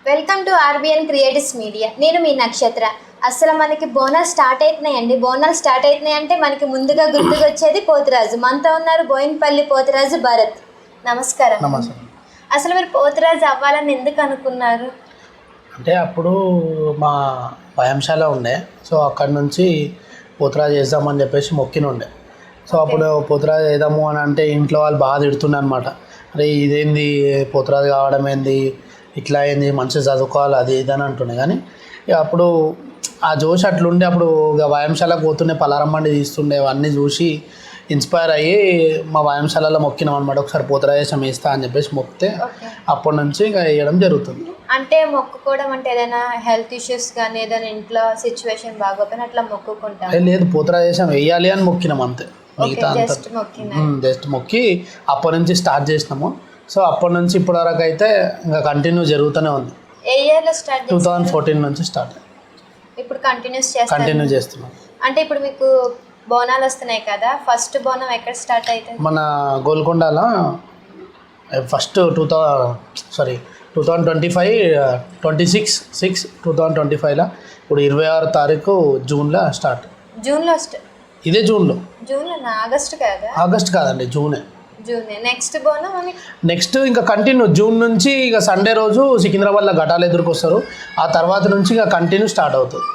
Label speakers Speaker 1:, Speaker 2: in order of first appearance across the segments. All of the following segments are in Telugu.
Speaker 1: Welcome to RBN creatives media. నేను మీ నక్షత్ర. అసలు మనకి బోనాలు స్టార్ట్ అవుతున్నాయండి. బోనాలు స్టార్ట్ అవుతున్నాయి అంటే మనకి ముందుగా గుర్తుకొచ్చేది పోతురాజు. మనతో ఉన్నారు బోయినపల్లి పోతురాజు భరత్. నమస్కారం.
Speaker 2: నమస్కారం.
Speaker 1: అసలు మీరు పోతురాజు అవ్వాలని ఎందుకు అనుకున్నారు?
Speaker 2: అంటే అప్పుడు మా వ్యాయామశాల ఉండే, సో అక్కడి నుంచి పోతురాజు చేద్దామని చెప్పేసి మొక్కినుండే. సో అప్పుడు పోతురాజు చేద్దాము అని అంటే ఇంట్లో వాళ్ళు బాగా తిడుతుండే అనమాట. అరే ఇదేంది పోతురాజు కావడం ఏంది, ఇట్లా అయింది, మంచిగా చదువుకోవాలి అది ఇది అని అంటుండే. కానీ ఇక అప్పుడు ఆ జోష్ అట్లుండే. అప్పుడు ఇక వ్యాయామశాలకు పోతుండే, పలారం బండి తీస్తుండే, అవన్నీ చూసి ఇన్స్పైర్ అయ్యి మా వ్యాయామశాలలో మొక్కినాం అనమాట. ఒకసారి పోతురాజేశం వేస్తా అని చెప్పేసి మొక్కితే అప్పటి నుంచి ఇక వేయడం జరుగుతుంది.
Speaker 1: అంటే మొక్కుకోవడం అంటే ఏదైనా హెల్త్ ఇష్యూస్ కానీ ఏదైనా ఇంట్లో సిచ్యువేషన్ బాగోపోయినా అట్లా మొక్కుకుంటాం?
Speaker 2: లేదు, పోతురాజేశం వేయాలి అని మొక్కినాం అంతే. మిగతా అంతా జస్ట్ మొక్కి అప్పటి నుంచి స్టార్ట్ చేసినాము. సో అప్పటి నుంచి ఇప్పటి వరకు అయితే ఇంకా కంటిన్యూ జరుగుతూనే ఉంది.
Speaker 1: ఏ ఇయర్లో స్టార్ట్?
Speaker 2: 2014 నుంచి స్టార్ట్.
Speaker 1: ఇప్పుడు కంటిన్యూ చేస్తున్నాం. అంటే ఇప్పుడు మీకు బోనాలు వస్తున్నాయి కదా, ఫస్ట్ బోనం ఎక్కడ స్టార్ట్ అవుతుంది?
Speaker 2: మన గోల్కొండలో ఫస్ట్ 2025లో ఇప్పుడు 26వ తారీఖు జూన్లో స్టార్ట్.
Speaker 1: జూన్లో?
Speaker 2: ఇదే జూన్లో
Speaker 1: ఆగస్ట్
Speaker 2: కాదండి, జూనే.
Speaker 1: నెక్స్ట్ బోనం
Speaker 2: నెక్స్ట్ ఇంకా కంటిన్యూ జూన్ నుంచి ఇక సండే రోజు సికింద్రాబాద్లో ఘటాలు ఎదురుకొస్తారు. ఆ తర్వాత నుంచి ఇక కంటిన్యూ స్టార్ట్ అవుతుంది.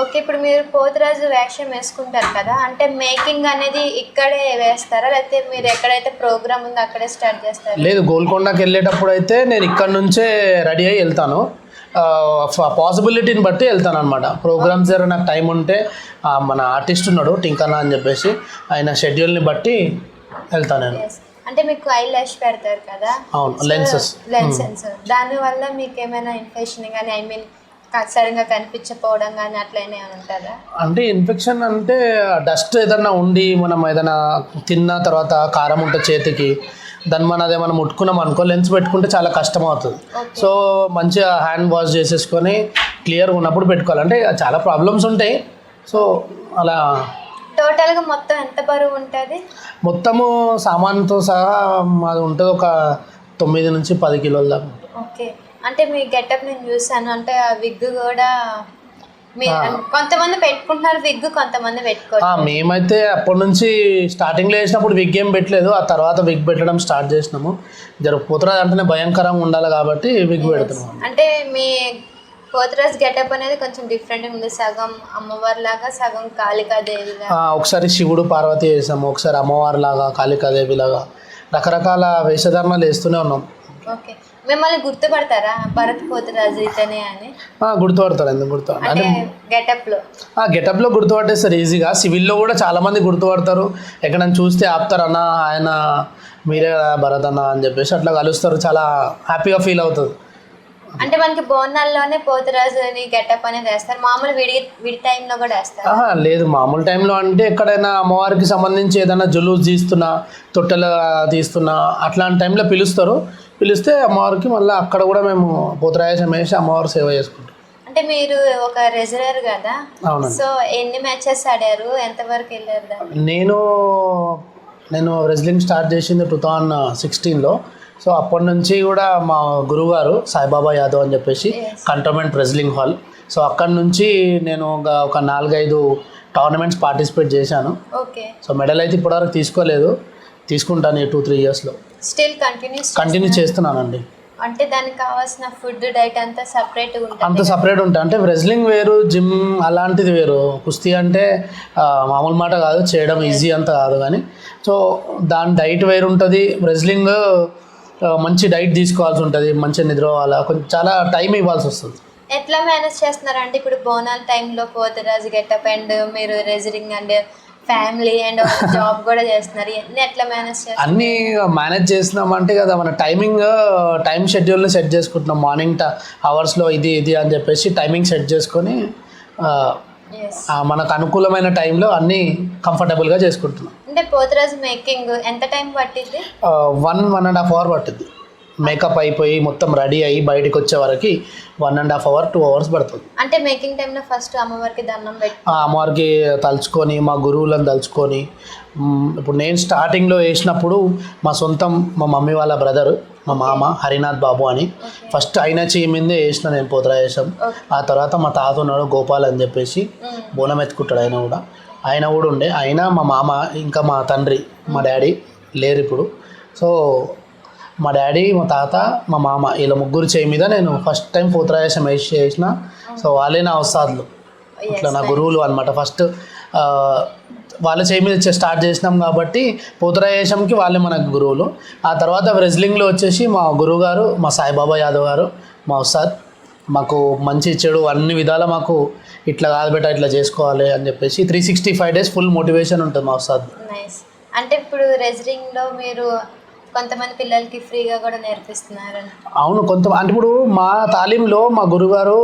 Speaker 1: ఓకే, ఇప్పుడు మీరు పోతురాజు వేషం వేసుకుంటారు కదా, అంటే మేకింగ్ అనేది ఇక్కడే వేస్తారా లేకపోతే మీరు ఎక్కడైతే ప్రోగ్రామ్ ఉందో అక్కడే స్టార్ట్ చేస్తారా?
Speaker 2: లేదు, గోల్కొండకి వెళ్ళేటప్పుడు అయితే నేను ఇక్కడ నుంచే రెడీ అయ్యి వెళ్తాను. పాసిబిలిటీని బట్టి వెళ్తాను అనమాట. ప్రోగ్రామ్స్ దగ్గర నాకు టైం ఉంటే మన ఆర్టిస్ట్ ఉన్నాడు టింకన్నా అని చెప్పేసి, ఆయన షెడ్యూల్ని బట్టి వెళ్తాను నేను.
Speaker 1: అంటే మీకు ఐ లాష్ పెడతారు కదా?
Speaker 2: అవును, లెన్సెస్.
Speaker 1: దానివల్ల మీకు ఏమైనా ఇన్ఫెక్షన్ కానీ సడన్గా కనిపించకపోవడం కానీ అట్లా ఏమైనా ఉంటుందా?
Speaker 2: అంటే ఇన్ఫెక్షన్ అంటే డస్ట్ ఏదన్నా ఉండి మనం ఏదైనా తిన్న తర్వాత కారం ఉంటే చేతికి దాన్ని మనం అదేమన్నా ముట్టుకున్నాం అనుకో, లెన్స్ పెట్టుకుంటే చాలా కష్టం అవుతుంది. సో మంచిగా హ్యాండ్ వాష్ చేసేసుకొని క్లియర్గా ఉన్నప్పుడు పెట్టుకోవాలి. అంటే చాలా ప్రాబ్లమ్స్ ఉంటాయి. సో అలా
Speaker 1: టోటల్గా మొత్తం ఎంత బరువు ఉంటుంది? మొత్తము
Speaker 2: సామాన్తో సహా మాది ఉంటుంది ఒక 9 నుంచి 10 కిలోల దాకా.
Speaker 1: ఓకే, అంటే మీ గెటప్ నేను చూసాను. అంటే ఆ విగ్ కూడా కొంతమంది పెట్టుకుంటున్నారు విగ్, కొంతమంది పెట్టుకోరు.
Speaker 2: మేమైతే అప్పటి నుంచి స్టార్టింగ్లో వేసినప్పుడు విగ్ ఏం పెట్టలేదు. ఆ తర్వాత విగ్ పెట్టడం స్టార్ట్ చేసినాము. పోతురాజు అంటేనే భయంకరంగా ఉండాలి కాబట్టి విగ్ పెడుతున్నాము.
Speaker 1: అంటే మీ పోతురాజు గెటప్ అనేది కొంచెం డిఫరెంట్ ఉంది. సగం అమ్మవారి లాగా, సగం కాళికాదేవి లాగా.
Speaker 2: ఒకసారి శివుడు పార్వతి వేసాము, ఒకసారి అమ్మవారి లాగా, కాళికాదేవి లాగా రకరకాల వేషధారణలు వేస్తూనే ఉన్నాం.
Speaker 1: ఓకే, మిమ్మల్ని గుర్తుపడతారా భరత్ పోతురాజు ఇతనే అని?
Speaker 2: గుర్తుపడతారు. ఎందుకు గుర్తుపడతారు?
Speaker 1: అంటే
Speaker 2: గెటప్లో గుర్తుపట్టేస్తారు ఈజీగా. సివిల్లో కూడా చాలామంది గుర్తుపడతారు. ఎక్కడైనా చూస్తే ఆపుతారు, అన్న ఆయన మీరే కదా భరత్ అన్న అని చెప్పేసి అట్లా కలుస్తారు. చాలా హ్యాపీగా ఫీల్ అవుతుంది.
Speaker 1: అంటే మనకి బోనాల్లోనే పోతురాజుని గెటప్ అనేది వేస్తారు, మామూలు విడి టైంలో కూడా వేస్తారు?
Speaker 2: లేదు, మామూలు టైంలో అంటే ఎక్కడైనా అమ్మవారికి సంబంధించి ఏదైనా జులూస్ తీస్తున్నా, తొట్టెలు తీస్తున్నా అట్లాంటి టైంలో పిలిస్తే అమ్మవారికి మళ్ళీ అక్కడ కూడా మేము పోతురాజేశం వేసి అమ్మవారు సేవ చేసుకుంటాం.
Speaker 1: అంటే మీరు ఒక రెజ్లర్ కదా?
Speaker 2: అవునండి.
Speaker 1: సో ఎన్ని మ్యాచెస్ ఆడారు, ఎంతవరకు వెళ్ళారు?
Speaker 2: నేను రెజ్లింగ్ స్టార్ట్ చేసింది 2016లో. సో అప్పటి నుంచి కూడా మా గురువుగారు సాయిబాబా యాదవ్ అని చెప్పేసి కంటోన్మెంట్ రెజ్లింగ్ హాల్, సో అక్కడి నుంచి నేను ఒక 4-5 టోర్నమెంట్స్ పార్టిసిపేట్ చేశాను.
Speaker 1: ఓకే,
Speaker 2: సో మెడల్ అయితే ఇప్పటివరకు తీసుకోలేదు, తీసుకుంటాను ఈ 2-3 ఇయర్స్లో.
Speaker 1: స్టిల్
Speaker 2: కంటిన్యూ చేస్తున్నానండి.
Speaker 1: అంటే దానికి కావాల్సిన ఫుడ్ డైట్ అంతా సపరేట్
Speaker 2: ఉంటుంది. అంటే రెజ్లింగ్ వేరు, జిమ్ అలాంటిది వేరు. కుస్తీ అంటే మామూలు మాట కాదు, చేయడం ఈజీ అంత కాదు. కానీ సో దాని డైట్ వేరు ఉంటుంది. రెజ్లింగ్ మంచి డైట్ తీసుకోవాల్సి ఉంటుంది, మంచిగా నిద్ర అవ్వాలి, కొంచెం చాలా టైం ఇవ్వాల్సి వస్తుంది.
Speaker 1: ఎట్లా మేనేజ్ చేస్తున్నారంటే ఇప్పుడు బోనాల టైంలో పోతురాజు గెటప్ అండ్ మీరు wrestling and family and job కూడా చేస్తున్నారు, ఎట్లా మేనేజ్ చేస్తారు?
Speaker 2: అన్నీ మేనేజ్ చేస్తున్నామంటే కదా, మన టైం షెడ్యూల్ని సెట్ చేసుకుంటున్నాం. మార్నింగ్ అవర్స్లో ఇది అని చెప్పేసి టైమింగ్ సెట్ చేసుకొని మనకు అనుకూలమైన టైంలో అన్నీ కంఫర్టబుల్గా చేసుకుంటున్నాం.
Speaker 1: అంటే పోతురాజు మేకింగ్ ఎంత టైం పట్టింది?
Speaker 2: 1.5 అవర్ పట్టింది. మేకప్ అయిపోయి మొత్తం రెడీ అయ్యి బయటకు వచ్చే వరకు 1.5 అవర్ 2 అవర్స్ పడుతుంది.
Speaker 1: అంటే మేకింగ్ టైంలో ఫస్ట్ అమ్మవారికి దండం పెట్టి
Speaker 2: అమ్మవారికి తలుచుకొని మా గురువులను తలుచుకొని, ఇప్పుడు నేను స్టార్టింగ్లో వేసినప్పుడు మా మమ్మీ వాళ్ళ బ్రదర్ మా మామ హరినాథ్ బాబు అని. ఫస్ట్ ఆయన చెయ్యి మీదే వేసిన నేను పోతరాజేశం. ఆ తర్వాత మా తాత ఉన్నాడు గోపాల్ అని చెప్పేసి, బోనం ఎత్తుకుంటాడు ఆయన కూడా ఉండే. ఆయన మా మామ ఇంకా మా తండ్రి మా డాడీ లేరు ఇప్పుడు. సో మా డాడీ మా తాత మా మామ వీళ్ళ ముగ్గురు చేయి మీద నేను ఫస్ట్ టైం పోతరాజేశం వేసిన. సో వాళ్ళే నా ఉస్తాదులు, ఇట్లా నా గురువులు అనమాట. ఫస్ట్ వాళ్ళ చేయి మీద స్టార్ట్ చేసినాం కాబట్టి పోతరాజేశంకి వాళ్ళే మనకు గురువులు. ఆ తర్వాత రెజ్లింగ్లో వచ్చేసి మా గురువు గారు మా సాయిబాబా యాదవ్ గారు మా ఉస్తాద్. మాకు మంచి చెడు అన్ని విధాలా మాకు ఇట్లా కాదు బెట ఇట్లా చేసుకోవాలి అని చెప్పేసి 365 days ఫుల్ మోటివేషన్ ఉంటుంది మా ఉస్తాద్.
Speaker 1: నైస్. అంటే ఇప్పుడు రెజ్లింగ్లో మీరు కొంతమంది పిల్లలకి ఫ్రీగా కూడా నేర్పిస్తున్నారు.
Speaker 2: అవును, అంటే ఇప్పుడు మా తాలీంలో మా గురుగారు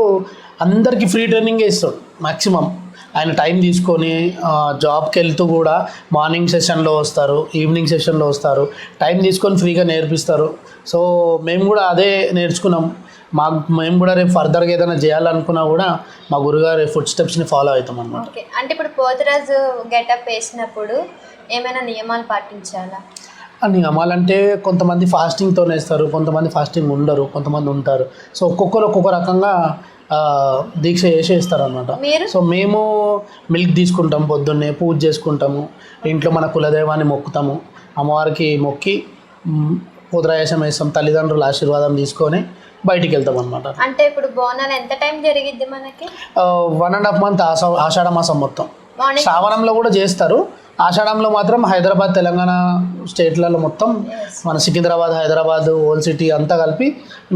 Speaker 2: అందరికీ ఫ్రీ ట్రైనింగ్ ఇస్తాడు మ్యాక్సిమం. ఆయన టైం తీసుకొని జాబ్కి వెళ్తూ కూడా మార్నింగ్ సెషన్లో వస్తారు, ఈవినింగ్ సెషన్లో వస్తారు, టైం తీసుకొని ఫ్రీగా నేర్పిస్తారు. సో మేము కూడా అదే నేర్చుకున్నాం. మేము కూడా రేపు ఫర్దర్గా ఏదైనా చేయాలనుకున్నా కూడా మా గురుగారి ఫుడ్ స్టెప్స్ని ఫాలో అవుతాం అన్నమాట.
Speaker 1: ఓకే. అంటే ఇప్పుడు పోతరాజు గెటప్ వేసినప్పుడు ఏమైనా నియమాలు పాటించాలా?
Speaker 2: నియమాలంటే కొంతమంది ఫాస్టింగ్తో వేస్తారు, కొంతమంది ఫాస్టింగ్ ఉండరు, కొంతమంది ఉంటారు. సో ఒక్కొక్కరు ఒక్కొక్క రకంగా దీక్ష చేసి వేస్తారు అనమాట. సో మేము మిల్క్ తీసుకుంటాం, పొద్దున్నే పూజ చేసుకుంటాము, ఇంట్లో మన కులదైవాన్ని మొక్కుతాము, అమ్మవారికి మొక్కి పోతరాజేశం వేస్తాం, తల్లిదండ్రుల ఆశీర్వాదం తీసుకొని బయటికి వెళ్తాం అనమాట.
Speaker 1: అంటే ఇప్పుడు బోనాలు ఎంత టైం జరిగిద్ది మనకి?
Speaker 2: 1.5 month ఆషాఢ మాసం మొత్తం. శ్రావణంలో కూడా చేస్తారు, ఆషాఢంలో మాత్రం హైదరాబాద్ తెలంగాణ స్టేట్లలో మొత్తం మన సికింద్రాబాద్ హైదరాబాద్ ఓల్డ్ సిటీ అంతా కలిపి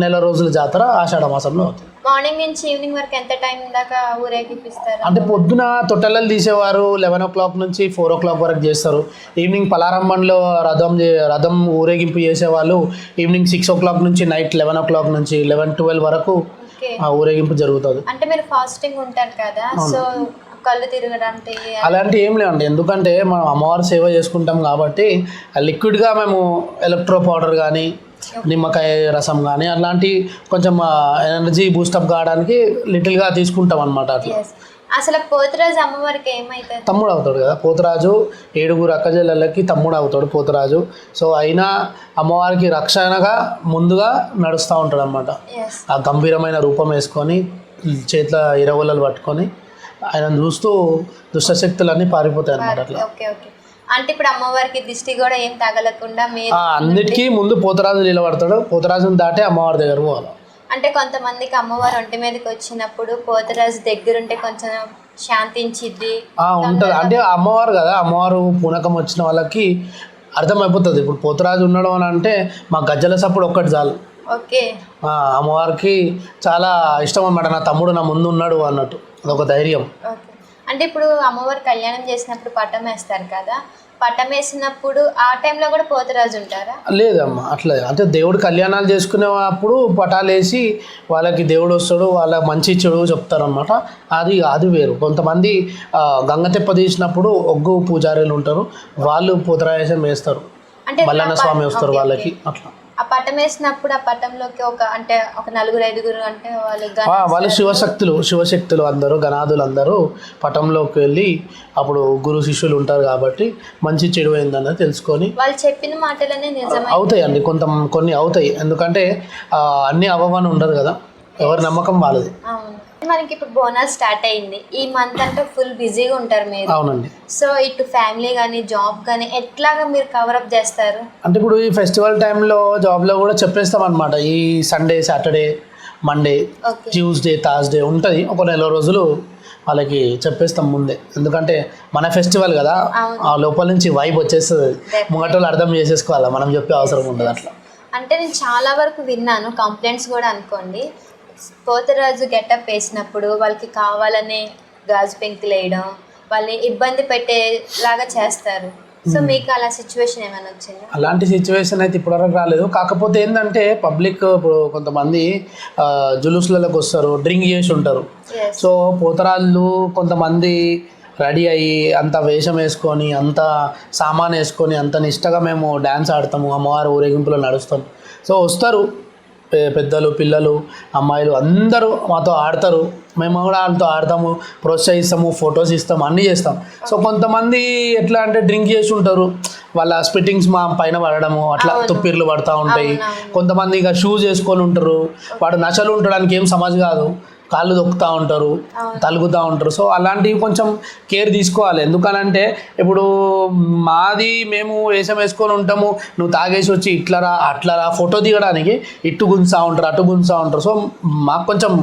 Speaker 2: 1 రోజుల జాతర ఆషాఢ మాసంలో అవుతుంది.
Speaker 1: మార్నింగ్ నుంచి ఈవినింగ్ వరకు ఎంత టైం దాకా ఊరేగిపిస్తారు?
Speaker 2: అంటే పొద్దున తొట్టెలలు తీసేవారు 11 o'clock నుంచి 4 o'clock వరకు చేస్తారు. ఈవినింగ్ పలారంబంలో రథం ఊరేగింపు చేసేవాళ్ళు ఈవినింగ్ 6 o'clock నుంచి నైట్ 11 o'clock నుంచి 11-12 వరకు ఊరేగింపు జరుగుతుంది.
Speaker 1: అంటే మీరు ఫాస్టింగ్ ఉంటారు కదా, సో కళ్ళు తిరగడానికి
Speaker 2: అలాంటి ఏం లేవండి. ఎందుకంటే మనం అమ్మవారి సేవ చేసుకుంటాం కాబట్టి లిక్విడ్గా మేము ఎలక్ట్రో పౌడర్ కానీ నిమ్మకాయ రసం కానీ అలాంటి కొంచెం ఎనర్జీ బూస్టప్ కావడానికి లిటిల్గా తీసుకుంటాం అనమాట. అట్లా
Speaker 1: అసలు పోతరాజు అమ్మవారికి ఏమైతుంది?
Speaker 2: తమ్ముడు అవుతాడు కదా పోతరాజు. 7 అక్కజెల్లెళ్ళకి తమ్ముడు అవుతాడు పోతరాజు. సో అయినా అమ్మవారికి రక్షణగా ముందుగా నడుస్తూ ఉంటాడు అనమాట. ఆ గంభీరమైన రూపం వేసుకొని చేతిలో ఇరగొల్లలు పట్టుకొని ఆయన చూస్తూ దుష్టశక్తులన్నీ పారిపోతాయి అనమాట. అట్లా
Speaker 1: అంటే ఇప్పుడు అమ్మవారికి దిష్టి కూడా ఏం తగలకుండా
Speaker 2: అన్నిటికీ ముందు పోతరాజు నిలబడతాడు, పోతరాజుని దాటే అమ్మవారి దగ్గర పోవాలి.
Speaker 1: అంటే కొంతమందికి అమ్మవారు ఒంటి మీదకి వచ్చినప్పుడు పోతరాజు దగ్గరుంటే కొంచెం శాంతించిద్ది
Speaker 2: ఉంటుంది. అంటే అమ్మవారు కదా, అమ్మవారు పూనకం వచ్చిన వాళ్ళకి అర్థమైపోతుంది. ఇప్పుడు పోతరాజు ఉండడం అని అంటే మా గజ్జల సప్పుడు ఒక్కటి చాలు.
Speaker 1: ఓకే.
Speaker 2: అమ్మవారికి చాలా ఇష్టం అన్నమాట. నా తమ్ముడు నా ముందు ఉన్నాడు అన్నట్టు అదొక ధైర్యం.
Speaker 1: అంటే ఇప్పుడు అమ్మవారు కళ్యాణం చేసినప్పుడు పట్టం వేస్తారు కదా, పట్టం వేసినప్పుడు ఆ టైంలో కూడా పోతరాజు ఉంటారా? లేదమ్మా, అట్లా అంటే దేవుడు కళ్యాణాలు చేసుకునేటప్పుడు పటాలు వేసి వాళ్ళకి దేవుడు వస్తాడు, వాళ్ళ మంచి చెడు చెప్తారు అనమాట. అది వేరు. కొంతమంది గంగతెప్ప తీసినప్పుడు ఒగ్గు పూజారులు ఉంటారు, వాళ్ళు పోతరాజేశం వేస్తారు, మల్లన్న స్వామి వస్తారు వాళ్ళకి. అట్లా ఆ పట్టం వేసినప్పుడు ఆ పట్టంలోకి ఒక 4-5 అంటే
Speaker 2: వాళ్ళు శివశక్తులు అందరూ గణాదులు అందరూ పట్టంలోకి వెళ్ళి అప్పుడు గురు శిష్యులు ఉంటారు కాబట్టి మంచి చెడు అయిందన్నది తెలుసుకొని
Speaker 1: వాళ్ళు చెప్పిన మాటలనే నిజమే
Speaker 2: అవుతాయి అండి. కొన్ని అవుతాయి, ఎందుకంటే అన్నీ అవ్వని ఉండదు కదా, ఎవరి నమ్మకం వాళ్ళది.
Speaker 1: మనకి ఇప్పుడు బోనస్ స్టార్ట్ అయింది, ఈ మంత్ అంటే ఫుల్ బిజీగా ఉంటారు మీరు.
Speaker 2: అవునండి.
Speaker 1: సో ఇటు ఫ్యామిలీ కానీ జాబ్ కానీ ఎట్లాగా మీరు కవరప్ చేస్తారు? అంటే
Speaker 2: ఇప్పుడు ఈ ఫెస్టివల్ టైంలో జాబ్లో కూడా చెప్పేస్తాం అనమాట. ఈ Sunday, Saturday, Monday, Tuesday, Thursday ఉంటుంది, ఒక 4 రోజులు వాళ్ళకి చెప్పేస్తాం ముందే. ఎందుకంటే మన ఫెస్టివల్ కదా, ఆ లోపల నుంచి వైబ్ వచ్చేస్తుంది, ముంగటోళ్ళు అర్థం చేసేసుకోవాలి, మనం చెప్పే అవసరం ఉండదు. అట్లా
Speaker 1: అంటే నేను చాలా వరకు విన్నాను, కంప్లైంట్స్ కూడా అనుకోండి. పోతరాజు గెటప్ వేసినప్పుడు వాళ్ళకి కావాలనే గాజు పెంకులు వేయడం, వాళ్ళని ఇబ్బంది పెట్టేలాగా చేస్తారు. సో మీకు అలా సిచ్యువేషన్ ఏమైనా వచ్చిందా?
Speaker 2: అలాంటి సిచ్యువేషన్ అయితే ఇప్పటివరకు రాలేదు. కాకపోతే ఏంటంటే పబ్లిక్ ఇప్పుడు కొంతమంది జులూస్లలోకి వస్తారు, డ్రింక్ చేసి ఉంటారు. సో పోతరాజులు కొంతమంది రెడీ అయ్యి అంత వేషం వేసుకొని అంత సామాన్ వేసుకొని అంత నిష్టగా మేము డ్యాన్స్ ఆడతాము, అమ్మవారి ఊరేగింపులో నడుస్తాం. సో వస్తారు, పెద్దలు పిల్లలు అమ్మాయిలు అందరూ మాతో ఆడతారు, మేము కూడా వాళ్ళతో ఆడతాము, ప్రోత్సహిస్తాము, ఫొటోస్ ఇస్తాము, అన్నీ చేస్తాం. సో కొంతమంది ఎట్లా అంటే డ్రింక్ చేసి ఉంటారు, వాళ్ళ స్పిట్టింగ్స్ మా పైన పడడము అట్లా తుప్పిర్లు పడుతూ ఉంటాయి. కొంతమంది ఇక షూస్ వేసుకొని ఉంటారు, వాడు నశలు ఉండడానికి ఏం సమజ్ కాదు, కాళ్ళు దొక్కుతూ ఉంటారు, తలుగుతూ ఉంటారు. సో అలాంటివి కొంచెం కేర్ తీసుకోవాలి. ఎందుకనంటే ఇప్పుడు మాది మేము వేషం వేసుకొని ఉంటాము, నువ్వు తాగేసి వచ్చి ఇట్లరా అట్లరా ఫోటో దిగడానికి ఇటు గుంజుతూ ఉంటారు, అటు గుంజుతూ ఉంటారు. సో మాకు కొంచెం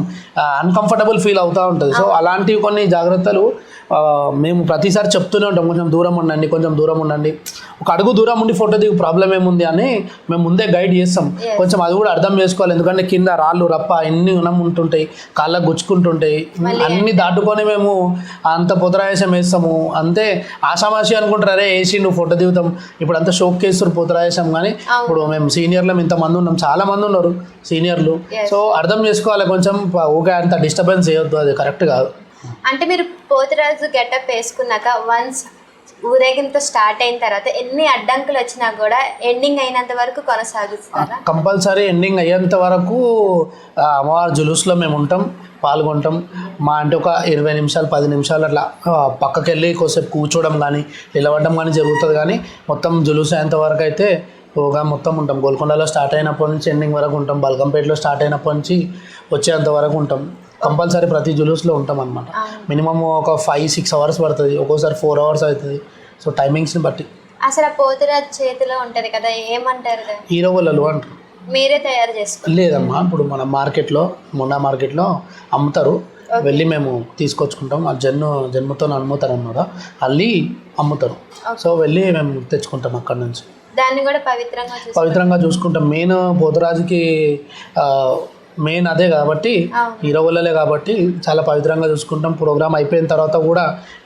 Speaker 2: అన్కంఫర్టబుల్ ఫీల్ అవుతూ ఉంటుంది. సో అలాంటివి కొన్ని జాగ్రత్తలు మేము ప్రతిసారి చెప్తూనే ఉంటాం, కొంచెం దూరం ఉండండి, కొంచెం దూరం ఉండండి, ఒక అడుగు దూరం ఉండి ఫోటో దిగు, ప్రాబ్లం ఏముంది అని మేము ముందే గైడ్ చేస్తాం. కొంచెం అది కూడా అర్థం చేసుకోవాలి. ఎందుకంటే కింద రాళ్ళు రప్ప ఎన్ని ఉంటుంటాయి, కాళ్ళకు గుచ్చుకుంటుంటాయి, అన్ని దాటుకొని మేము అంత పొతరాయసం వేస్తాము. అంతే ఆషామాషి అనుకుంటారు, అరే వేసి నువ్వు ఫోటో దిగుతాం, ఇప్పుడు అంతా షోక్ కేస్తారు పొతరాయసం. కానీ ఇప్పుడు మేము సీనియర్లు ఇంతమంది ఉన్నాం, చాలా మంది ఉన్నారు సీనియర్లు. సో అర్థం చేసుకోవాలి, కొంచెం ఊకే అంత డిస్టర్బెన్స్ చేయొద్దు, అది కరెక్ట్ కాదు.
Speaker 1: అంటే మీరు పోతురాజు గెటప్ వేసుకున్నాక వన్స్ ఊరేగింపుతో స్టార్ట్ అయిన తర్వాత ఎన్ని అడ్డంకులు వచ్చినా కూడా ఎండింగ్ అయినంత వరకు కొనసాగిస్తారా?
Speaker 2: కంపల్సరీ ఎండింగ్ అయ్యేంత వరకు అమ్మవారి జులూస్లో మేము ఉంటాం, పాల్గొంటాం. మా అంటే ఒక 20 నిమిషాలు 10 నిమిషాలు అట్లా పక్కకి వెళ్ళి కొద్దిసేపు కూర్చోవడం కానీ నిలబడడం కానీ జరుగుతుంది. కానీ మొత్తం జులూస్ అయ్యేంత వరకు అయితే ప్రోగ్రామ్ మొత్తం ఉంటాం. గోల్కొండలో స్టార్ట్ అయినప్పటి నుంచి ఎండింగ్ వరకు ఉంటాం, బల్కంపేటలో స్టార్ట్ అయినప్పటి నుంచి వచ్చేంత వరకు ఉంటాం. కంపల్సరీ ప్రతి జులూస్లో ఉంటాం అనమాట. మినిమం ఒక 5-6 అవర్స్ పడుతుంది, ఒక్కోసారి 4 అవర్స్ అవుతుంది. సో టైమింగ్స్ని బట్టి.
Speaker 1: అసలు ఆ పోతురాజు చేతిలో ఉంటుంది కదా, ఏమంటారు?
Speaker 2: హీరో గొల్లలు అంటారు.
Speaker 1: మీరే తయారు చేసుకో?
Speaker 2: లేదమ్మా, ఇప్పుడు మన మార్కెట్లో మొండా మార్కెట్లో అమ్ముతారు, వెళ్ళి మేము తీసుకొచ్చుకుంటాం. ఆ జన్మతో అమ్ముతారు అన్నమాట, అల్లి అమ్ముతారు. సో వెళ్ళి మేము తెచ్చుకుంటాం అక్కడ నుంచి.
Speaker 1: దాన్ని కూడా
Speaker 2: పవిత్రంగా చూసుకుంటాం. మెయిన్ పోతురాజుకి మెయిన్ అదే కాబట్టి, హీరో వల్లలే కాబట్టి చాలా పవిత్రంగా చూసుకుంటాం. ప్రోగ్రామ్ అయిపోయిన తర్వాత కూడా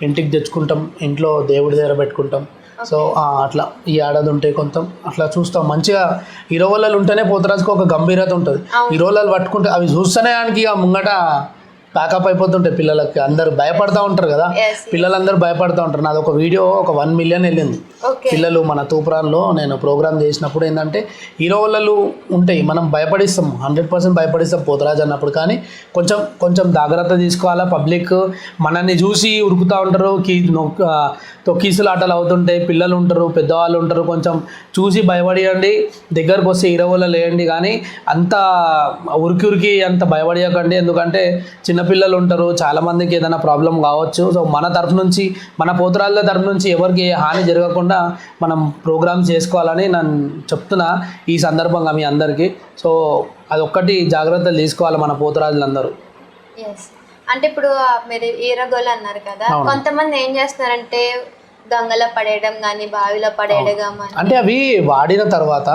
Speaker 2: ఇంటికి తెచ్చుకుంటాం, ఇంట్లో దేవుడి దగ్గర పెట్టుకుంటాం. సో అట్లా ఈ ఏడాది ఉంటే కొంత అట్లా చూస్తాం. మంచిగా హీరో వల్లలు ఉంటేనే పోతురాజుకి ఒక గంభీరత ఉంటుంది. హీరో వల్లలు పట్టుకుంటే అవి చూస్తేనే ఆయనకి ముంగట ప్యాకప్ అయిపోతుంటాయి. పిల్లలకి అందరు భయపడతా ఉంటారు కదా, పిల్లలందరూ భయపడతా ఉంటారు. నాది ఒక వీడియో ఒక 1 మిలియన్ వెళ్ళింది. పిల్లలు మన తూప్రాన్లో నేను ప్రోగ్రామ్ చేసినప్పుడు ఏంటంటే హీరో వల్లలు ఉంటాయి, మనం భయపడిస్తాం, 100% భయపడిస్తాం పోతురాజు అన్నప్పుడు. కానీ కొంచెం జాగ్రత్త తీసుకోవాలా. పబ్లిక్ మనల్ని చూసి ఉరుకుతూ ఉంటారు, తొక్కీసులు ఆటలు అవుతుంటాయి, పిల్లలు ఉంటారు, పెద్దవాళ్ళు ఉంటారు, కొంచెం చూసి భయపడియండి. దగ్గరకు వస్తే హీరో వల్లలు వేయండి, కానీ అంత ఉరికి అంత భయపడియకండి. ఎందుకంటే చిన్నపిల్లలు ఉంటారు, చాలామందికి ఏదైనా ప్రాబ్లం కావచ్చు. సో మన తరఫు నుంచి, మన పోతురాళ్ళ తరఫు నుంచి ఎవరికి హాని జరగకుండా మనం ప్రోగ్రామ్ చేసుకోవాలని నేను చెప్తున్నా ఈ సందర్భంగా మీ అందరికీ. సో అదొక్కటి జాగ్రత్తలు తీసుకోవాలి మన పోతురాజులందరూ.
Speaker 1: అంటే ఇప్పుడు మీరు ఈరగోలు అన్నారు కదా, కొంతమంది ఏం చేస్తున్నారంటే గంగలో పడేయడం కానీ బావిలో పడేయడం
Speaker 2: అంటే అవి వాడిన తర్వాత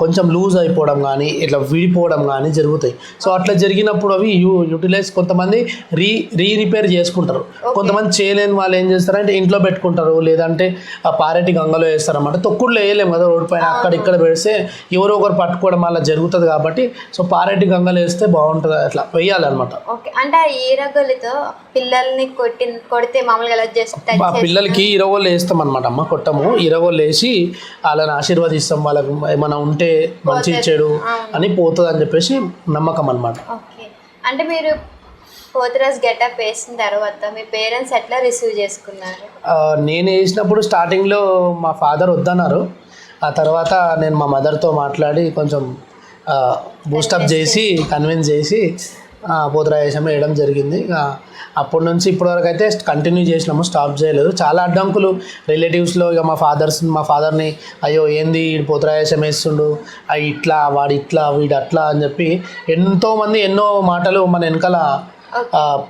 Speaker 2: కొంచెం లూజ్ అయిపోవడం కానీ ఇట్లా విడిపోవడం కానీ జరుగుతాయి. సో అట్లా జరిగినప్పుడు అవి యూటిలైజ్ కొంతమంది రిపేర్ చేసుకుంటారు. కొంతమంది చేయలేని వాళ్ళు ఏం చేస్తారంటే ఇంట్లో పెట్టుకుంటారు, లేదంటే ఆ పారెటి గంగలో వేస్తారన్నమాట. తొక్కుడులో వేయలేము కదా రోడ్డు పైన, అక్కడ ఇక్కడ పెడితే ఎవరో ఒకరు పట్టుకోవడం అలా జరుగుతుంది కాబట్టి సో పారెటి గంగలో వేస్తే బాగుంటుంది, అట్లా వేయాలన్నమాట.
Speaker 1: అంటే ఆ ఈరగోలితో పిల్లల్ని కొడితే మామూలుగా
Speaker 2: పిల్లలకి ఈరగోలు వేస్తాం అనమాట అమ్మ, కొట్టము. ఈరగోలు వేసి వాళ్ళని ఆశీర్వదిస్తాం, వాళ్ళకు ఏమైనా ఉంటే మంచి చెడు అని పోతుంది అని చెప్పేసి నమ్మకం అనమాట.
Speaker 1: అంటే మీరు పోతురాజు గెటప్ వేసిన తర్వాత మీ పేరెంట్స్ ఎట్లా రిసీవ్ చేసుకున్నారు?
Speaker 2: నేను వేసినప్పుడు స్టార్టింగ్లో మా ఫాదర్ వద్దన్నారు. ఆ తర్వాత నేను మా మదర్తో మాట్లాడి కొంచెం బూస్టప్ చేసి కన్విన్స్ చేసి పోతురాజేశం వేయడం జరిగింది. అప్పటి నుంచి ఇప్పటివరకు అయితే కంటిన్యూ చేసినాము, స్టాప్ చేయలేదు. చాలా అడ్డంకులు రిలేటివ్స్లో ఇక మా ఫాదర్ని అయ్యో ఏంది వీడు పోతురాజేశం వేస్తుండు, ఇట్లా వాడు ఇట్లా వీడు అట్లా అని చెప్పి ఎంతోమంది ఎన్నో మాటలు మన వెనకాల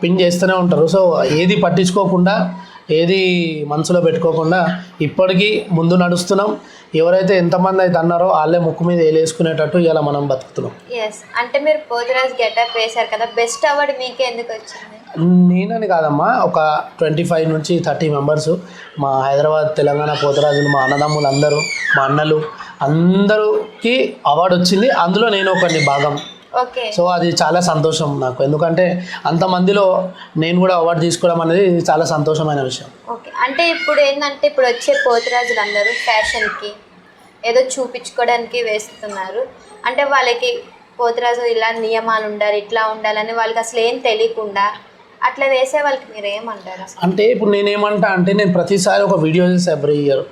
Speaker 2: పిన్ చేస్తూనే ఉంటారు. సో ఏది పట్టించుకోకుండా ఏది మనసులో పెట్టుకోకుండా ఇప్పటికీ ముందు నడుస్తున్నాం. ఎవరైతే ఎంతమంది అయితే అన్నారో వాళ్ళే ముక్కు మీద వేలేసుకునేటట్టు ఇలా మనం బతుకుతున్నాం.
Speaker 1: అంటే మీరు పోతురాజు గెటప్ వేశారు కదా, బెస్ట్ అవార్డు మీకే ఎందుకు వచ్చింది?
Speaker 2: నేనని కాదమ్మా, ఒక 25 నుంచి 30 మెంబర్స్ మా హైదరాబాద్ తెలంగాణ పోతురాజులు, మా అన్నదమ్ములు అందరూ, మా అన్నలు అందరికీ అవార్డు వచ్చింది. అందులో నేను ఒకరిని భాగం. సో అది చాలా సంతోషం నాకు, ఎందుకంటే అంతమందిలో నేను కూడా అవార్డు తీసుకోవడం అనేది చాలా సంతోషమైన విషయం.
Speaker 1: అంటే ఇప్పుడు ఏంటంటే ఇప్పుడు వచ్చే పోతురాజులు అందరూ ఫ్యాషన్కి ఏదో చూపించుకోవడానికి వేస్తున్నారు. అంటే వాళ్ళకి పోతురాజు ఇలా నియమాలు ఉండాలి, ఇట్లా ఉండాలని వాళ్ళకి అసలు ఏం తెలియకుండా అట్లా వేసే వాళ్ళకి మీరు ఏమంటారు అసలు?
Speaker 2: అంటే ఇప్పుడు నేనేమంటా అంటే నేను ప్రతిసారి ఒక వీడియో చేసి ఎవ్రీ ఇయర్.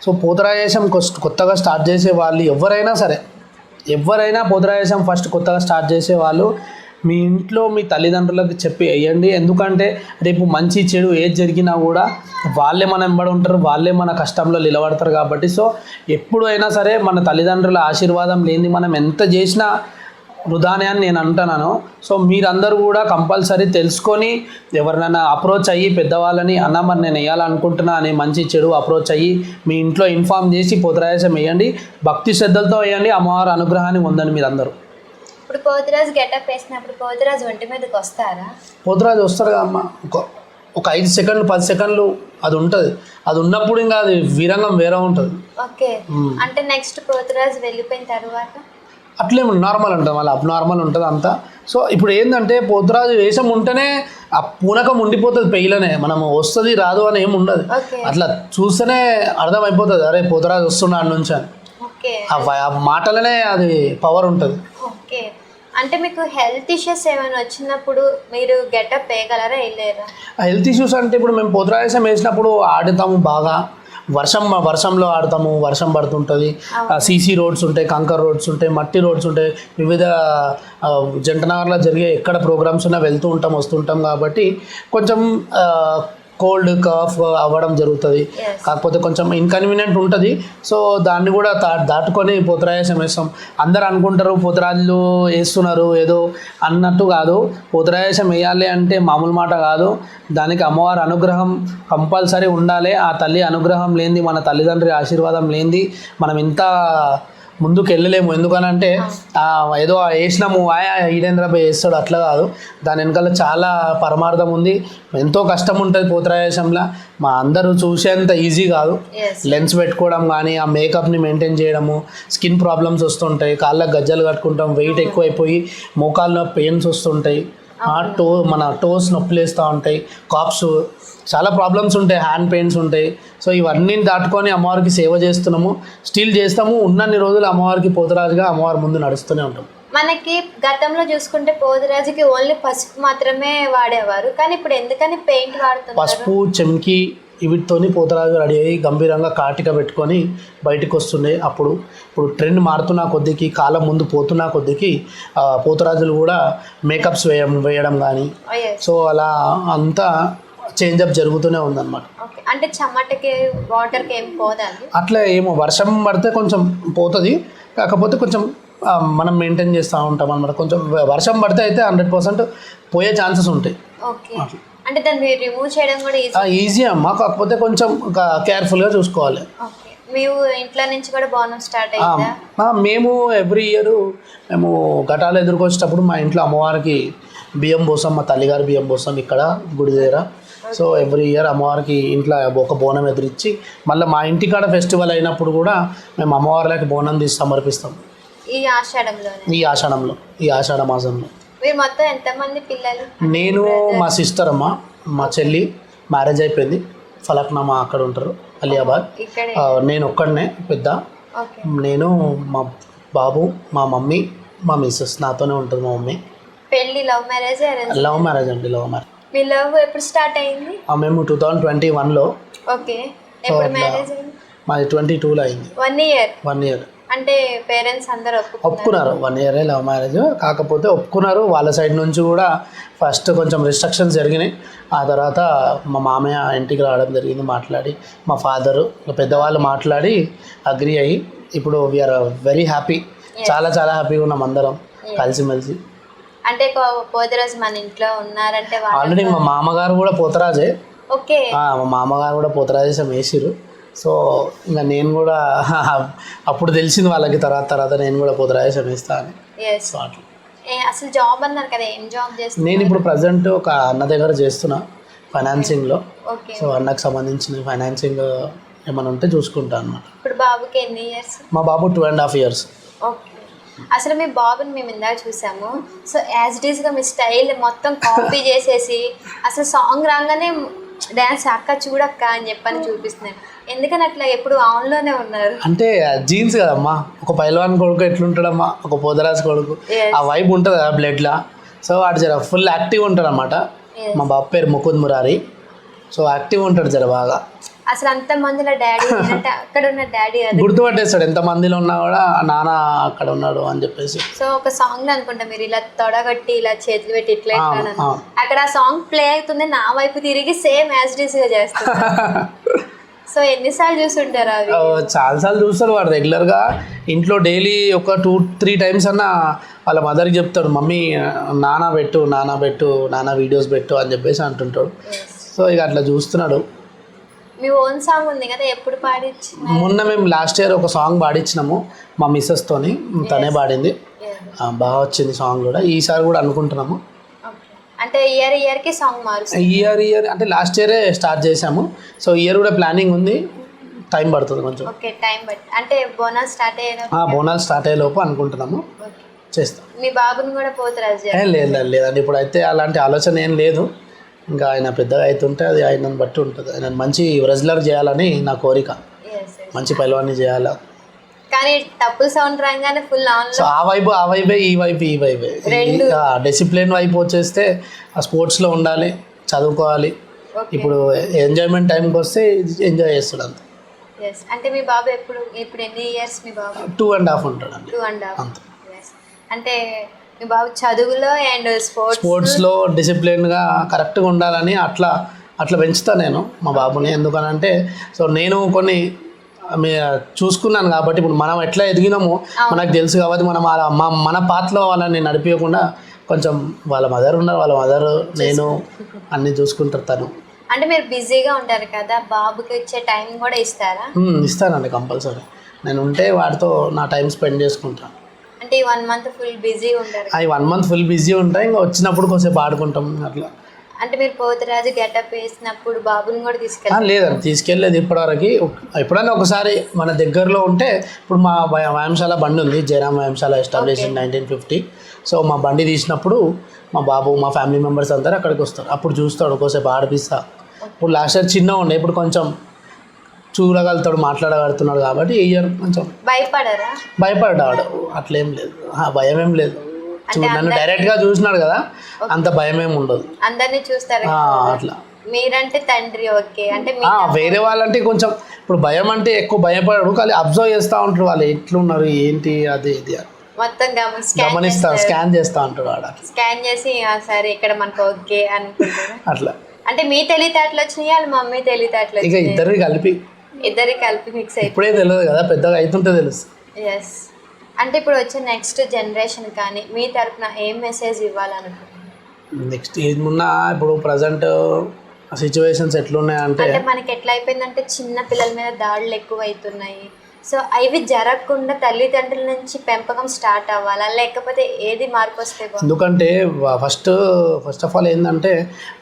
Speaker 2: సో పోతురాజేశం కొత్తగా స్టార్ట్ చేసే వాళ్ళు ఎవరైనా సరే, ఎవరైనా పోతురాజేశం ఫస్ట్ కొత్తగా స్టార్ట్ చేసే వాళ్ళు మీ ఇంట్లో మీ తల్లిదండ్రులకు చెప్పి వేయండి. ఎందుకంటే రేపు మంచి చెడు ఏది జరిగినా కూడా వాళ్ళే మన వెంబడి ఉంటారు, వాళ్ళే మన కష్టంలో నిలబడతారు కాబట్టి. సో ఎప్పుడైనా సరే మన తల్లిదండ్రుల ఆశీర్వాదం లేని మనం ఎంత చేసినా వృధానే అని నేను అంటున్నాను. సో మీరందరూ కూడా కంపల్సరీ తెలుసుకొని ఎవరినైనా అప్రోచ్ అయ్యి పెద్దవాళ్ళని అన్న మరి నేను వేయాలనుకుంటున్నా అని మంచి చెడు అప్రోచ్ అయ్యి మీ ఇంట్లో ఇన్ఫామ్ చేసి పోతురాజేశం వేయండి. భక్తి శ్రద్ధలతో వేయండి. అమ్మవారి అనుగ్రహాన్ని పొందండి మీరందరూ.
Speaker 1: ఇప్పుడు పోతురాజు గెటప్ వేసినప్పుడు పోతురాజు ఒంటి మీదకి వస్తారా?
Speaker 2: పోతురాజు వస్తారు కదా అమ్మ, ఒక 5 సెకండ్లు 10 సెకండ్లు అది ఉంటుంది. అది ఉన్నప్పుడు ఇంకా అది వీరంగం వేరే ఉంటుంది.
Speaker 1: ఓకే, అంటే నెక్స్ట్ పోతురాజు వెళ్ళిపోయిన తర్వాత
Speaker 2: అట్లేం నార్మల్ ఉంటుంది, మళ్ళీ అబ్నార్మల్ ఉంటుంది అంతా. సో ఇప్పుడు ఏంటంటే పోతురాజు వేషం ఉంటేనే ఆ పూనకం ఉండిపోతుంది పెయిలనే, మనం వస్తుంది రాదు అని ఏమి ఉండదు. అట్లా చూస్తేనే అర్థమైపోతుంది అరే పోతురాజు వస్తున్నాడు నుంచి అని. ఆ మాటలనే అది పవర్ ఉంటుంది.
Speaker 1: ఓకే, అంటే మీకు హెల్త్ ఇష్యూస్ ఏమైనా వచ్చినప్పుడు మీరు గెటప్ వేయగలరా వేయలేరా?
Speaker 2: ఆ హెల్త్ ఇష్యూస్ అంటే ఇప్పుడు మేము పోతురాజేశం వేసినప్పుడు ఆడుతాము బాగా, వర్షంలో ఆడతాము, వర్షం పడుతుంటుంది, సీసీ రోడ్స్ ఉంటాయి, కంకర్ రోడ్స్ ఉంటాయి, మట్టి రోడ్స్ ఉంటాయి, వివిధ జంటనగర్లో జరిగే ఎక్కడ ప్రోగ్రామ్స్ ఉన్నా వెళ్తూ ఉంటాం వస్తుంటాం కాబట్టి కొంచెం కోల్డ్ కాఫ్ అవ్వడం జరుగుతుంది. కాకపోతే కొంచెం ఇన్కన్వీనియంట్ ఉంటుంది. సో దాన్ని కూడా దాటుకొని పోతురాజేశం వేస్తాం. అందరు అనుకుంటారు పోతురాజులు వేస్తున్నారు ఏదో అన్నట్టు కాదు. పోతురాజేశం వేయాలి అంటే మామూలు మాట కాదు. దానికి అమ్మవారి అనుగ్రహం కంపల్సరీ ఉండాలి. ఆ తల్లి అనుగ్రహం లేనిది, మన తల్లిదండ్రి ఆశీర్వాదం లేనిది మనం ఇంత ముందుకు వెళ్ళలేము. ఎందుకనంటే ఏదో వేసినాము ఈడేంద్రపై వేస్తాడు అట్లా కాదు. దాని వెనకాల చాలా పరమార్థం ఉంది. ఎంతో కష్టం ఉంటుంది పోతురాజేశంలో. మా అందరూ చూసేంత ఈజీ కాదు. లెన్స్ పెట్టుకోవడం కానీ, ఆ మేకప్ని మెయింటైన్ చేయడము, స్కిన్ ప్రాబ్లమ్స్ వస్తుంటాయి, కాళ్ళకు గజ్జలు కట్టుకుంటాం, వెయిట్ ఎక్కువైపోయి మోకాళ్ళలో పెయిన్స్ వస్తుంటాయి, మన టోస్ నొప్పులేస్తూ ఉంటాయి, కాప్స్, చాలా ప్రాబ్లమ్స్ ఉంటాయి, హ్యాండ్ పెయిన్స్ ఉంటాయి. సో ఇవన్నీ దాటుకొని అమ్మవారికి సేవ చేస్తున్నాము, స్టిల్ చేస్తాము. ఉన్నన్ని రోజులు అమ్మవారికి పోతురాజుగా అమ్మవారి ముందు నడుస్తూనే ఉంటాం.
Speaker 1: మనకి గతంలో చూసుకుంటే పోతురాజుకి ఓన్లీ పసుపు మాత్రమే వాడేవారు, కానీ ఇప్పుడు ఎందుకని పెయింట్ వాడుతున్నారు?
Speaker 2: పసుపు, చెమ్కి వీటితోని పోతురాజు రెడీ అయ్యి గంభీరంగా కాటిక పెట్టుకొని బయటకు వస్తుండే. ఇప్పుడు ట్రెండ్ మారుతున్న కొద్దికి, కాలం ముందు పోతున్న కొద్దికి పోతురాజులు కూడా మేకప్స్ వేయడం కానీ, సో అలా అంతా చేంజప్ జరుగుతూనే ఉందన్నమాట.
Speaker 1: అంటే చెమటకి వాటర్కి ఏం పోదండి?
Speaker 2: అట్లా ఏమో వర్షం పడితే కొంచెం పోతుంది, కాకపోతే కొంచెం మనం మెయింటైన్ చేస్తూ ఉంటాం అన్నమాట. కొంచెం వర్షం పడితే అయితే 100% పోయే ఛాన్సెస్ ఉంటాయి.
Speaker 1: అంటే దాన్ని రిమూవ్ చేయడం కూడా
Speaker 2: ఈజీ అమ్మా, కాకపోతే కొంచెం కేర్ఫుల్గా చూసుకోవాలి.
Speaker 1: మేము ఇంట్లో నుంచి కూడా బోనం స్టార్ట్ అయిందా?
Speaker 2: మేము ఎవ్రీ ఇయర్ మేము ఘటాలు ఎదుర్కొచ్చేటప్పుడు మా ఇంట్లో అమ్మవారికి బియ్యం పోసాం, మా తల్లిగారు బియ్యం పోసాం ఇక్కడ గుడి దగ్గర. సో ఎవ్రీ ఇయర్ అమ్మవారికి ఇంట్లో ఒక బోనం ఎదురిచ్చి మళ్ళీ మా ఇంటికాడ ఫెస్టివల్ అయినప్పుడు కూడా మేము అమ్మవారికి బోనం తీసి సమర్పిస్తాం.
Speaker 1: ఈ ఆషాఢంలో, ఈ ఆషాఢ మాసంలో. మీరు మొత్తం ఎంతమంది పిల్లలు?
Speaker 2: నేను, మా సిస్టర్ అమ్మ, మా చెల్లి మ్యారేజ్ అయిపోయింది, ఫలక్నామా అక్కడ ఉంటారు అలియాబాద్. నేను ఒక్కడనే పెద్ద. నేను, మా బాబు, మా మమ్మీ, మా మిస్సెస్, నాతోనే ఉంటుంది మా మమ్మీ.
Speaker 1: పెళ్ళి లవ్ మ్యారేజ్?
Speaker 2: లవ్ మ్యారేజ్ అండి, లవ్ మ్యారేజ్.
Speaker 1: మీ లవ్ ఎప్పుడు స్టార్ట్ అయింది?
Speaker 2: మేము 2021లో.
Speaker 1: ఓకే, ఎప్పుడు మ్యారేజ్ అయింది?
Speaker 2: మాది 22లో అయింది.
Speaker 1: 1 ఇయర్. అంటే పేరెంట్స్ అందరూ
Speaker 2: ఒప్పుకున్నారు. 1 ఇయరే లవ్ మ్యారేజ్, కాకపోతే ఒప్పుకున్నారు. వాళ్ళ సైడ్ నుంచి కూడా ఫస్ట్ కొంచెం రిస్ట్రిక్షన్స్ జరిగినాయి. ఆ తర్వాత మా మామయ్య ఇంటికి రావడం జరిగింది, మాట్లాడి, మా ఫాదరు పెద్దవాళ్ళు మాట్లాడి అగ్రి అయ్యి ఇప్పుడు వీఆర్ వెరీ హ్యాపీ. చాలా చాలా హ్యాపీగా ఉన్నాం అందరం కలిసిమెలిసి.
Speaker 1: అంటే పోతురాజు మన ఇంట్లో ఉన్నారంటే
Speaker 2: ఆల్రెడీ మా మామగారు కూడా పోతురాజే.
Speaker 1: ఓకే,
Speaker 2: మా మామగారు కూడా పోతురాజేశం వేసిరు. సో ఇంకా నేను కూడా అప్పుడు తెలిసింది వాళ్ళకి, తర్వాత నేను కూడా పోతురాజేశం వేస్తా అని. సో అట్లా.
Speaker 1: అసలు జాబ్ అన్నారు కదా, ఏం జాబ్ చేస్తున్నారు?
Speaker 2: నేను ఇప్పుడు ప్రజెంట్ ఒక అన్న దగ్గర చేస్తున్నా ఫైనాన్సింగ్లో. సో అన్నకు సంబంధించిన ఫైనాన్సింగ్ ఏమైనా ఉంటే చూసుకుంటా అన్నమాట.
Speaker 1: ఇప్పుడు బాబుకి ఎన్ని ఇయర్స్?
Speaker 2: మా బాబు 2.5 years.
Speaker 1: ఓకే, అసలు మీ బాబుని మేము ఇందాక చూసాము. సో యాజ్ ఇట్ ఈస్గా మీ స్టైల్ మొత్తం కాపీ చేసేసి అసలు సాంగ్ రాగానే డ్యాన్స్ అక్క చూడక్క అని చెప్పని చూపిస్తున్నాను. ఎందుకని అట్లా ఎప్పుడు ఆన్లోనే ఉన్నారు?
Speaker 2: అంటే జీన్స్ కదమ్మా, ఒక పైల్వాన్ కొడుకు ఎట్లుంటాడమ్మా, ఒక పోదరాజు కొడుకు, ఆ వైబ్ ఉంటుంది కదా బ్లడ్లా. సో వాడు జర ఫుల్ యాక్టివ్ ఉంటాడు అన్నమాట. మా బాబు పేరు ముకుంద్ మురారి. సో యాక్టివ్ ఉంటాడు జర బాగా.
Speaker 1: అసలు అంత మందిలో డాడీ అంటే అక్కడ ఉన్న డాడీ
Speaker 2: గుర్తుపట్టేస్తాడు, ఎంత మందిలో ఉన్నా కూడా నాన్న అక్కడ ఉన్నాడు అని చెప్పేసి.
Speaker 1: సో ఒక సాంగ్ అనుకుంటా మీరు ఇలా తొడగట్టి ఇలా చేతులు పెట్టి ఇట్లా అక్కడ ఆ సాంగ్ ప్లే అవుతుంది, నా వైపు తిరిగి సేమ్ యాజ్ ఇట్ ఈస్ గా చేస్తారు. సో ఎన్నిసార్లు చూస్తుంటారు అవి?
Speaker 2: చాలాసార్లు చూస్తారు వాడు రెగ్యులర్గా. ఇంట్లో డైలీ ఒక 2-3 టైమ్స్ అన్న వాళ్ళ మదర్కి చెప్తాడు, మమ్మీ నాన్న పెట్టు నాన్న వీడియోస్ పెట్టు అని చెప్పేసి అంటుంటాడు. సో ఇక అట్లా చూస్తున్నాడు.
Speaker 1: మీ ఓన్ సాంగ్ ఉంది కదా, ఎప్పుడు పాడించి?
Speaker 2: మొన్న మేము లాస్ట్ ఇయర్ ఒక సాంగ్ పాడించినాము మా మిస్సెస్తోని, తనే పాడింది, బాగా వచ్చింది సాంగ్ కూడా. ఈసారి కూడా అనుకుంటున్నాము.
Speaker 1: అంటే ఇయర్కి సాంగ్ మారుస్తుంది?
Speaker 2: ఇయర్ అంటే లాస్ట్ ఇయరే స్టార్ట్ చేసాము. సో ఇయర్ కూడా ప్లానింగ్ ఉంది, టైం పడుతుంది కొంచెం.
Speaker 1: ఓకే, టైం బట్టి అంటే బోనాలు స్టార్ట్
Speaker 2: బోనాలు స్టార్ట్ అయ్యే లోపు అనుకుంటున్నాము, చేస్తాం.
Speaker 1: మీ బాబుని కూడా పోతురాజు?
Speaker 2: లేదండి, ఇప్పుడు అయితే అలాంటి ఆలోచన ఏం లేదు. ఇంకా ఆయన పెద్దగా అవుతుంటే అది ఆయనను బట్టి ఉంటుంది. ఆయన మంచి రెజ్లర్ చేయాలని నా కోరిక, మంచి పైల్వాన్ని చేయాలా.
Speaker 1: కానీ టప్పుల్ సౌండ్ రాగానే ఫుల్ ఆన్.
Speaker 2: సో ఆ వైబే ఈ వైబే డిసిప్లిన్ వైపు వచ్చేస్తే ఆ స్పోర్ట్స్లో ఉండాలి, చదువుకోవాలి. ఇప్పుడు ఎంజాయ్మెంట్ టైంకి వస్తే ఎంజాయ్ చేస్తాడు అంత.
Speaker 1: అంటే మీ బాబు ఇప్పుడు ఎన్ని ఇయర్స్? మీ బాబు
Speaker 2: 2.5 ఉంటాడు అండి.
Speaker 1: 2.5 అంత. అంటే మీ బాబు చదువులో అండ్
Speaker 2: స్పోర్ట్స్లో డిసిప్లిన్గా కరెక్ట్గా ఉండాలని అట్లా పెంచుతా నేను మా బాబుని. ఎందుకనంటే సో నేను కొన్ని చూసుకున్నాను కాబట్టి ఇప్పుడు మనం ఎట్లా ఎదిగినామో మనకు తెలుసు. కాబట్టి మనం మన పాత్రలో వాళ్ళని నడిపించకుండా కొంచెం వాళ్ళ మదర్ నేను అన్నీ చూసుకుంటారు తను.
Speaker 1: అంటే మీరు బిజీగా ఉంటారు కదా, బాబుకి వచ్చే టైం కూడా ఇస్తారా?
Speaker 2: ఇస్తానండి, కంపల్సరీ. నేను ఉంటే వాడితో నా టైం స్పెండ్ చేసుకుంటాను.
Speaker 1: అంటే ఈ 1 month ఫుల్ బిజీ ఉంటారు?
Speaker 2: 1 month ఫుల్ బిజీ ఉంటాయి, ఇంకా వచ్చినప్పుడు కొంచెం ఆడుకుంటాం అట్లా.
Speaker 1: అంటే మీరు పోతురాజు గెటప్ వేసినప్పుడు బాబుని కూడా తీసుకెళ్ళారు?
Speaker 2: లేదండి, తీసుకెళ్ళలేదు ఇప్పటివరకు. ఎప్పుడైనా ఒకసారి మన దగ్గరలో ఉంటే, ఇప్పుడు మా వ్యాయామశాల బండి ఉంది, జయరాం వ్యాయామశాల, ఎస్టాబ్లిష్ ఇన్ 1950. సో మా బండి తీసినప్పుడు మా బాబు, మా ఫ్యామిలీ మెంబర్స్ అందరూ అక్కడికి వస్తారు. అప్పుడు చూస్తాడు, ఒక్కోసేపు ఆడిపిస్తా. ఇప్పుడు లాస్ట్ ఇయర్ చిన్నగా ఉండే, ఇప్పుడు కొంచెం చూడగలుగుతాడు, మాట్లాడగలుగుతున్నాడు. కాబట్టి ఈ ఇయర్ కొంచెం భయపడ్డాడు. అట్లేం లేదు, భయం ఏం లేదు. నన్ను డైరెక్ట్గా చూసినాడు కదా, అంత భయం ఏమి ఉండదు.
Speaker 1: అందరినీ చూస్తారు
Speaker 2: అట్లా.
Speaker 1: మీరంటే తండ్రి ఓకే. అంటే
Speaker 2: వేరే వాళ్ళంటే కొంచెం ఇప్పుడు భయం అంటే ఎక్కువ భయపడడు, కానీ అబ్జర్వ్ చేస్తూ ఉంటారు వాళ్ళు ఎట్లున్నారు ఏంటి అది ఇది
Speaker 1: మొత్తం
Speaker 2: స్కాన్ చేస్తూ ఉంటాడు. వాడు
Speaker 1: స్కాన్ చేసి సరే ఇక్కడ మనకు ఓకే అనుకుంటారు
Speaker 2: అట్లా.
Speaker 1: అంటే మీ తెలివితేటలు వచ్చినాయి, వాళ్ళ మమ్మీ తెలివితేటలు
Speaker 2: ఇక ఇద్దరికి కలిపి
Speaker 1: మిక్స్ అయ్యి
Speaker 2: ఇప్పుడే తెలియదు కదా, పెద్దగా అవుతుంటే తెలుసు.
Speaker 1: ఎస్. అంటే ఇప్పుడు వచ్చే నెక్స్ట్ జనరేషన్ కానీ మీ తరపున ఏం మెసేజ్ ఇవ్వాలనుకుంటున్నారు?
Speaker 2: నెక్స్ట్ ఏమున్నా ఇప్పుడు ప్రజెంట్ సిచ్యువేషన్స్ ఎట్లున్నాయంటే,
Speaker 1: మనకి ఎట్లా అయిపోయిందంటే చిన్న పిల్లల మీద దాడులు ఎక్కువ అవుతున్నాయి. సో అవి జరగకుండా తల్లిదండ్రుల నుంచి పెంపకం స్టార్ట్ అవ్వాలా, లేకపోతే ఏది మార్పు వస్తే?
Speaker 2: ఎందుకంటే ఫస్ట్ ఆఫ్ ఆల్ ఏంటంటే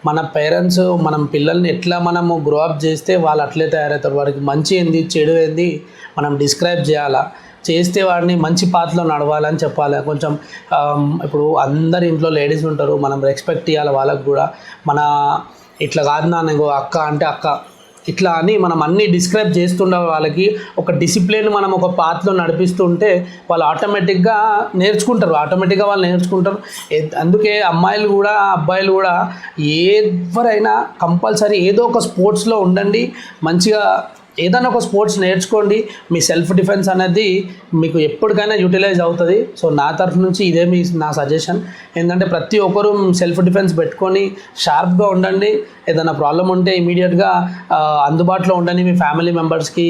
Speaker 2: మన పేరెంట్స్ మనం పిల్లల్ని ఎట్లా మనము గ్రో అప్ చేస్తే వాళ్ళు అట్లే తయారవుతారు. వాడికి మంచి ఏంది చెడు ఏంది మనం డిస్క్రైబ్ చేయాలా, చేస్తే వాడిని మంచి పాత్రలో నడవాలని చెప్పాలి. కొంచెం ఇప్పుడు అందరి ఇంట్లో లేడీస్ ఉంటారు, మనం రెస్పెక్ట్ ఇవ్వాలి వాళ్ళకు కూడా. మన ఇట్లా కాదు నాన్న, ఇంకో అక్క అంటే అక్క, ఇట్లా అని మనం అన్నీ డిస్క్రైబ్ చేస్తుండే వాళ్ళకి ఒక డిసిప్లిన్ మనం ఒక పాత్రలో నడిపిస్తుంటే వాళ్ళు ఆటోమేటిక్గా వాళ్ళు నేర్చుకుంటారు. అందుకే అమ్మాయిలు కూడా అబ్బాయిలు కూడా ఎవరైనా కంపల్సరీ ఏదో ఒక స్పోర్ట్స్లో ఉండండి, మంచిగా ఏదైనా ఒక స్పోర్ట్స్ నేర్చుకోండి. మీ సెల్ఫ్ డిఫెన్స్ అనేది మీకు ఎప్పటికైనా యూటిలైజ్ అవుతుంది. సో నా తరఫు నుంచి ఇదే నా సజెషన్ ఏంటంటే ప్రతి ఒక్కరూ సెల్ఫ్ డిఫెన్స్ పెట్టుకొని షార్ప్గా ఉండండి. ఏదైనా ప్రాబ్లం ఉంటే ఇమీడియట్గా అందుబాటులో ఉండండి. మీ ఫ్యామిలీ మెంబర్స్కి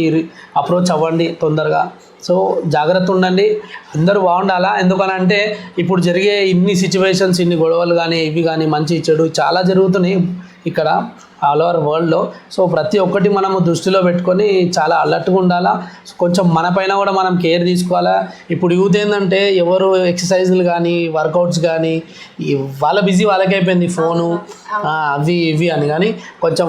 Speaker 2: అప్రోచ్ అవ్వండి తొందరగా. సో జాగ్రత్త ఉండండి, అందరూ బాగుండాలా. ఎందుకనంటే ఇప్పుడు జరిగే ఇన్ని సిచ్యువేషన్స్, ఇన్ని గొడవలు కానీ ఇవి కానీ మంచి చెడు చాలా జరుగుతున్నాయి ఇక్కడ ఆల్ ఓవర్ వరల్డ్లో. సో ప్రతి ఒక్కటి మనము దృష్టిలో పెట్టుకొని చాలా అలర్ట్గా ఉండాలా. కొంచెం మన పైన కూడా మనం కేర్ తీసుకోవాలా. ఇప్పుడు యూత్ ఏంటంటే ఎవరు ఎక్సర్సైజులు కానీ వర్కౌట్స్ కానీ వాళ్ళ బిజీ వాళ్ళకైపోయింది, ఫోను అవి ఇవి అని. కానీ కొంచెం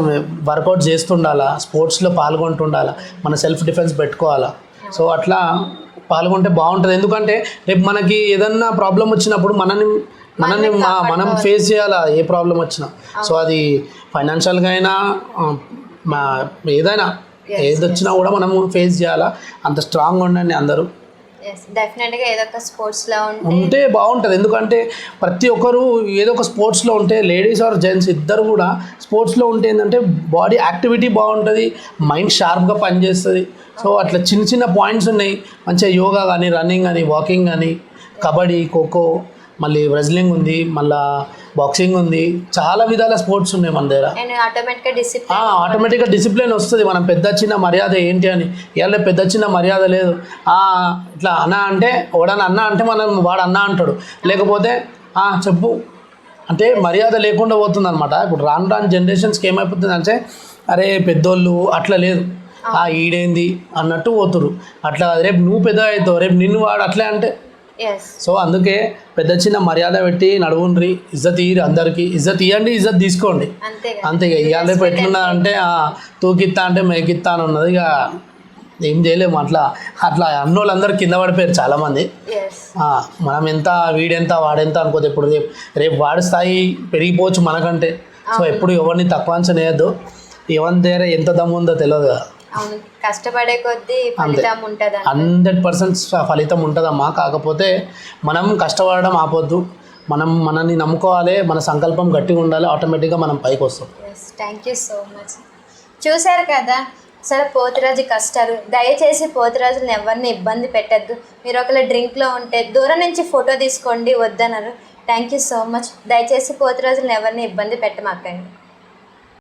Speaker 2: వర్కౌట్ చేస్తుండాలా, స్పోర్ట్స్లో పాల్గొంటుండాలా, మన సెల్ఫ్ డిఫెన్స్ పెట్టుకోవాలా. సో అట్లా పాల్గొంటే బాగుంటుంది. ఎందుకంటే రేపు మనకి ఏదన్నా ప్రాబ్లం వచ్చినప్పుడు మనల్ని మనం ఫేస్ చేయాలా ఏ ప్రాబ్లం వచ్చినా. సో అది ఫైనాన్షియల్గా అయినా మా ఏదైనా ఏది వచ్చినా కూడా మనము ఫేస్ చేయాలా. అంత స్ట్రాంగ్ ఉండండి అందరూ.
Speaker 1: డెఫినెట్గా ఏదో ఒక స్పోర్ట్స్లో
Speaker 2: ఉంటే బాగుంటుంది. ఎందుకంటే ప్రతి ఒక్కరు ఏదో ఒక స్పోర్ట్స్లో ఉంటే, లేడీస్ ఆర్ జెంట్స్ ఇద్దరు కూడా స్పోర్ట్స్లో ఉంటే ఏంటంటే బాడీ యాక్టివిటీ బాగుంటుంది, మైండ్ షార్ప్గా పనిచేస్తుంది. సో అట్లా చిన్న చిన్న పాయింట్స్ ఉన్నాయి. మంచిగా యోగా కానీ, రన్నింగ్ కానీ, వాకింగ్ కానీ, కబడ్డీ, ఖోఖో, మళ్ళీ రెజ్లింగ్ ఉంది, మళ్ళీ బాక్సింగ్ ఉంది, చాలా విధాల స్పోర్ట్స్ ఉన్నాయి మన దగ్గర. ఆటోమేటిక్గా డిసిప్లిన్ వస్తుంది. మనం పెద్ద చిన్న మర్యాద ఏంటి అని, ఇవాళ పెద్ద చిన్న మర్యాద లేదు. ఇట్లా అన్న అంటే వాడని అన్న అంటే మనం వాడు అన్న అంటాడు, లేకపోతే చెప్పు అంటే మర్యాద లేకుండా పోతుంది అనమాట. ఇప్పుడు రాను రాను జనరేషన్స్కి ఏమైపోతుంది అంటే, అరే పెద్దోళ్ళు అట్లా లేదు, ఈడేంది అన్నట్టు పోతురు. అట్లా రేపు నువ్వు పెద్ద అవుతావు, రేపు నిన్ను వాడు అట్లే అంటే. సో అందుకే పెద్ద చిన్న మర్యాద పెట్టి నడువుండ్రి, ఇజ్జత్ ఇయ్యి, అందరికి ఇజ్జత్ ఇవ్వండి, ఇజ్జత్ తీసుకోండి. అంతే. ఇవాళ రేపు ఎట్లున్నా అంటే తూకిత్తా అంటే మేకిత్తా అని ఉన్నది. ఇక ఏం చేయలేము. అట్లా అన్నోళ్ళందరూ కింద పడిపోయారు చాలామంది. మనం ఎంత వీడెంత వాడెంత అనుకోదు. ఇప్పుడు రేపు వాడి స్థాయి పెరిగిపోవచ్చు మనకంటే. సో ఎప్పుడు ఎవరిని తక్కువ అంచనా వేయద్దు. ఎవరి దగ్గర ఎంత దమ్ము ఉందో తెలియదు కదా.
Speaker 1: కష్టపడే కొద్దీ ఫలితం ఉంటుంది,
Speaker 2: 100% ఫలితం ఉంటుందమ్మా. కాకపోతే మనం కష్టపడడం ఆపొద్దు. మనల్ని నమ్ముకోవాలి, మన సంకల్పం గట్టిగా ఉండాలి, ఆటోమేటిక్గా మనం పైకి వస్తాం.
Speaker 1: Thank you so much. చూశారు కదా సరే పోతురాజు కష్టాలు. దయచేసి పోతురాజులను ఎవరిని ఇబ్బంది పెట్టద్దు. మీరు ఒకవేళ డ్రింక్లో ఉంటే దూరం నుంచి ఫోటో తీసుకోండి, వద్దన్నారు. Thank you so much. దయచేసి పోతురాజులను ఎవరిని ఇబ్బంది పెట్టమాకండి.